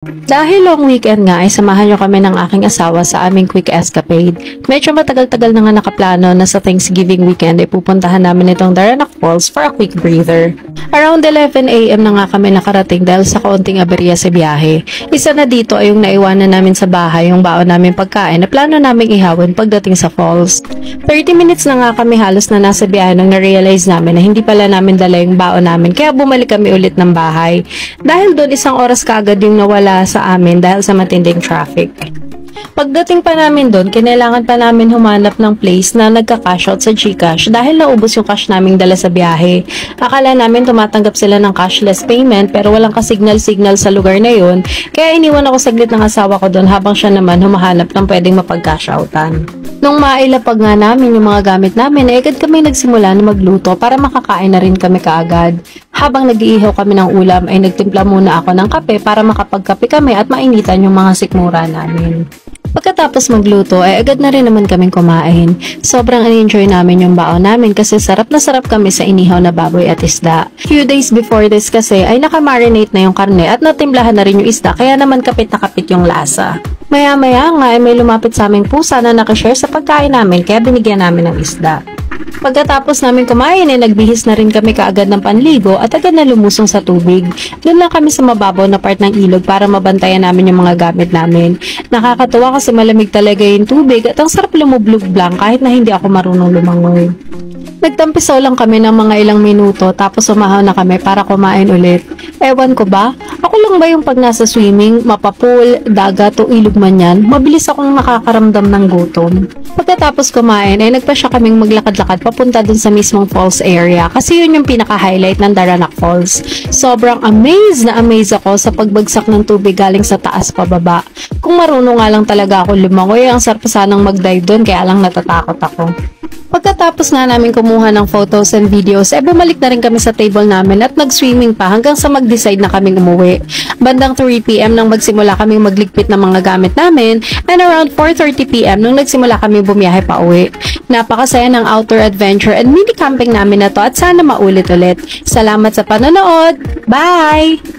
Dahil long weekend nga ay samahan nyo kami ng aking asawa sa aming quick escapade. Medyo matagal-tagal na nga nakaplano na sa Thanksgiving weekend ay pupuntahan namin itong Daranac Falls for a quick breather. Around 11 AM na nga kami nakarating dahil sa kaunting aberya sa biyahe. Isa na dito ay yung naiwanan namin sa bahay yung baon namin pagkain na plano naming ihawin pagdating sa falls. 30 minutes na nga kami halos na nasa biyahe nang na-realize namin na hindi pala namin dala yung baon namin kaya bumalik kami ulit ng bahay. Dahil doon isang oras kaagad yung nawala sa amin dahil sa matinding traffic. Pagdating pa namin doon, kinailangan pa namin humanap ng place na nagka-cash out sa GCash dahil naubos yung cash naming dala sa biyahe. Akala namin tumatanggap sila ng cashless payment pero walang ka-signal-signal sa lugar na yun, kaya iniwan ako saglit ng asawa ko doon habang siya naman humahanap ng pwedeng mapag-cash outan. Nung mailapag nga namin yung mga gamit namin, ay agad kami nagsimula na magluto para makakain na rin kami kaagad. Habang nag-iihaw kami ng ulam ay nagtimpla muna ako ng kape para makapagkape kami at mainitan yung mga sikmura namin. Pagkatapos magluto ay agad na rin naman kaming kumain. Sobrang enjoy namin yung baon namin kasi sarap na sarap kami sa inihaw na baboy at isda. Few days before this kasi ay nakamarinate na yung karne at natimplahan na rin yung isda kaya naman kapit na kapit yung lasa. Maya-maya nga ay may lumapit sa aming pusa na nakashare sa pagkain namin kaya binigyan namin ng isda. Pagkatapos namin kumain ay nagbihis na rin kami kaagad ng panligo at agad na lumusong sa tubig. Doon lang kami sa mababaw na part ng ilog para mabantayan namin yung mga gamit namin. Nakakatuwa kasi malamig talaga yung tubig at ang sarap lumublog lang kahit na hindi ako marunong lumangoy. Nagtampisaw lang kami ng mga ilang minuto tapos umahaw na kami para kumain ulit. Ewan ko ba? Ako lang ba yung pag nasa swimming, mapapool, dagat o ilog man yan, mabilis akong nakakaramdam ng gutom. Pagkatapos kumain ay nagpasya kaming maglakad-lakad papunta dun sa mismong falls area kasi yun yung pinaka-highlight ng Daranac Falls. Sobrang amaze ako sa pagbagsak ng tubig galing sa taas pababa. Kung marunong nga lang talaga ako lumangoy, ang sarap sanang mag-dive dun kaya lang natatakot ako. Pagkatapos nga namin kumuha ng photos and videos, ay bumalik na rin kami sa table namin at nag-swimming pa hanggang sa mag-decide na kaming umuwi. Bandang 3 PM nang magsimula kaming magligpit ng mga gamit namin and around 4:30 PM nung nagsimula kami bumiyahe pa uwi. Napakasaya ng outdoor adventure and mini camping namin na to at sana maulit ulit. Salamat sa panonood! Bye!